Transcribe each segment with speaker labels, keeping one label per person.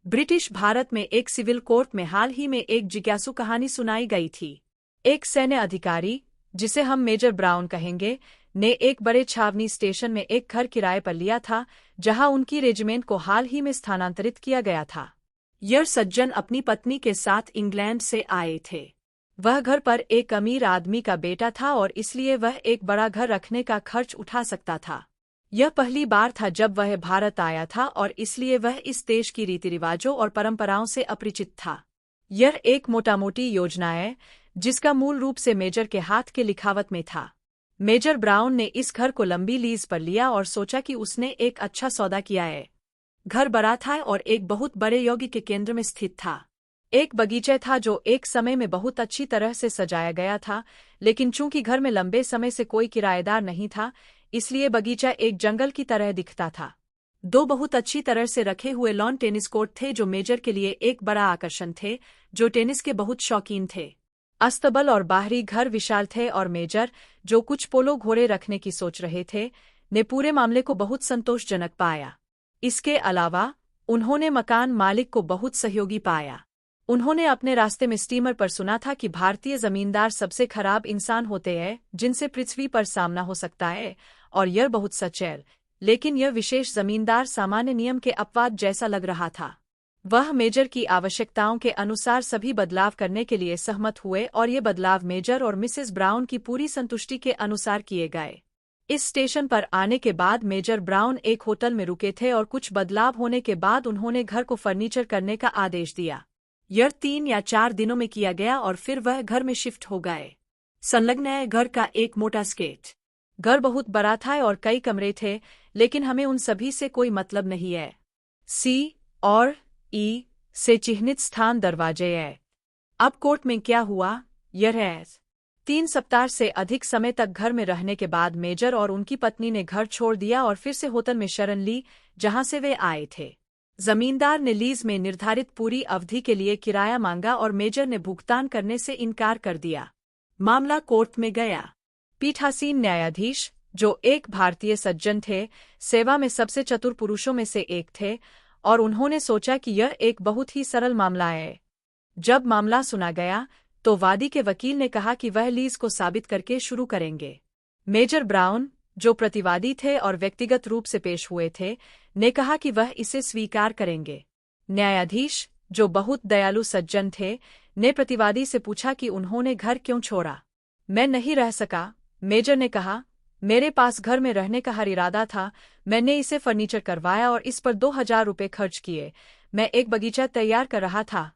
Speaker 1: British Bharat में एक civil court में हाल ही में एक जिज्ञासु कहानी सुनाई गई थी। एक सैन्य अधिकारी, जिसे हम मेजर ब्राउन कहेंगे, ने एक बड़े छावनी स्टेशन में एक घर किराए पर लिया था, जहां उनकी रेजिमेंट को हाल ही में स्थानांतरित किया गया था। यह सज्जन अपनी पत्नी के साथ इंग्लैंड से आए थे। वह घर पर एक अमीर आदमी का बेटा था और इसलिए वह एक बड़ा घर रखने का खर्च उठा सकता था। यह पहली बार था जब वह भारत आया था और इसलिए वह इस देश की रीति रिवाजों और परंपराओं से अपरिचित था। यह एक मोटामोटी योजना है जिसका मूल रूप से मेजर के हाथ के लिखावट में था। मेजर ब्राउन ने इस घर को लंबी लीज पर लिया और सोचा कि उसने एक अच्छा सौदा किया है। घर बड़ा था और एक बहुत बड़े यज्ञ के केंद्र में स्थित था। एक बगीचा था जो एक समय में बहुत अच्छी तरह से सजाया गया था, लेकिन चूंकि घर में लंबे समय से कोई किराएदार नहीं था, इसलिए बगीचा एक जंगल की तरह दिखता था। दो बहुत अच्छी तरह से रखे हुए लॉन टेनिस कोर्ट थे जो मेजर के लिए एक बड़ा आकर्षण थे, जो टेनिस के बहुत शौकीन थे। अस्तबल और बाहरी घर विशाल थे और मेजर, जो कुछ पोलो घोड़े रखने की सोच रहे थे, ने पूरे मामले को बहुत संतोषजनक पाया। इसके अलावा उन्होंने मकान मालिक को बहुत सहयोगी पाया। उन्होंने अपने रास्ते में स्टीमर पर सुना था कि भारतीय जमींदार सबसे खराब इंसान होते हैं जिनसे पृथ्वी पर सामना हो सकता है, और यह बहुत सच है, लेकिन यह विशेष जमींदार सामान्य नियम के अपवाद जैसा लग रहा था। वह मेजर की आवश्यकताओं के अनुसार सभी बदलाव करने के लिए सहमत हुए और ये बदलाव मेजर और मिसेस ब्राउन की पूरी संतुष्टि के अनुसार किए गए। इस स्टेशन पर आने के बाद मेजर ब्राउन एक होटल में रुके थे और कुछ बदलाव होने के बाद उन्होंने घर को फर्नीचर करने का आदेश दिया। यह 3 या 4 दिनों में किया गया और फिर वह घर में शिफ्ट हो गए। संलग्न है घर का एक मोटा स्केट। घर बहुत बड़ा था और कई कमरे थे, लेकिन हमें उन सभी से कोई मतलब नहीं है। सी और ई से चिह्नित स्थान दरवाजे है। अब कोर्ट में क्या हुआ, यह है। 3 सप्ताह से अधिक समय तक घर में रहने के बाद मेजर और उनकी पत्नी ने घर छोड़ दिया और फिर से होटल में शरण ली जहां से वे आए थे। जमींदार ने लीज में निर्धारित पूरी अवधि के लिए किराया मांगा और मेजर ने भुगतान करने से इनकार कर दिया। मामला कोर्ट में गया। पीठासीन न्यायाधीश, जो एक भारतीय सज्जन थे, सेवा में सबसे चतुर पुरुषों में से एक थे, और उन्होंने सोचा कि यह एक बहुत ही सरल मामला है। जब मामला सुना गया तो वादी के वकील ने कहा कि वह लीज को साबित करके शुरू करेंगे। मेजर ब्राउन, जो प्रतिवादी थे और व्यक्तिगत रूप से पेश हुए थे, ने कहा कि वह इसे स्वीकार करेंगे। न्यायाधीश, जो बहुत दयालु सज्जन थे, ने प्रतिवादी से पूछा कि उन्होंने घर क्यों छोड़ा। मैं नहीं रह सका, मेजर ने कहा। मेरे पास घर में रहने का हर इरादा था। मैंने इसे फर्नीचर करवाया और इस पर 2000 रुपये खर्च किए। मैं एक बगीचा तैयार कर रहा था।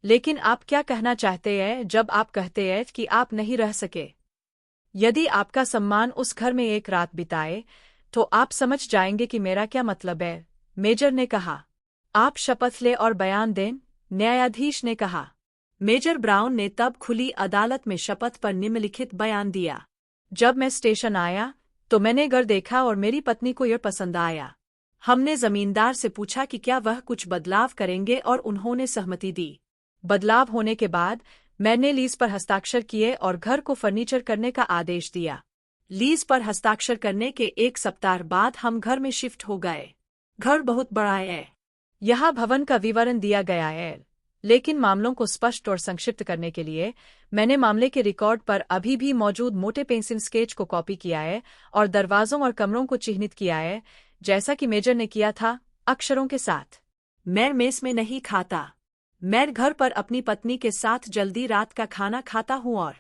Speaker 1: लेकिन आप क्या कहना चाहते हैं जब आप कहते हैं कि आप नहीं रह सके? यदि आपका सम्मान उस घर में एक रात बिताए, तो आप समझ जाएंगे कि मेरा क्या मतलब है, मेजर ने कहा। आप शपथ ले और बयान दें, न्यायाधीश ने कहा। मेजर ब्राउन ने तब खुली अदालत में शपथ पर निम्नलिखित बयान दिया। जब मैं स्टेशन आया तो मैंने घर देखा और मेरी पत्नी को यह पसंद आया। हमने जमींदार से पूछा कि क्या वह कुछ बदलाव करेंगे और उन्होंने सहमति दी। बदलाव होने के बाद मैंने लीज पर हस्ताक्षर किए और घर को फर्नीचर करने का आदेश दिया। लीज पर हस्ताक्षर करने के 1 सप्ताह बाद हम घर में शिफ्ट हो गए। घर बहुत बड़ा है। यहाँ भवन का विवरण दिया गया है, लेकिन मामलों को स्पष्ट और संक्षिप्त करने के लिए मैंने मामले के रिकॉर्ड पर अभी भी मौजूद मोटे पेंसिल स्केच को कॉपी किया है और दरवाजों और कमरों को चिह्नित किया है, जैसा कि मेजर ने किया था, अक्षरों के साथ। मैं मेस में नहीं खाता। मैं घर पर अपनी पत्नी के साथ जल्दी रात का खाना खाता हूँ और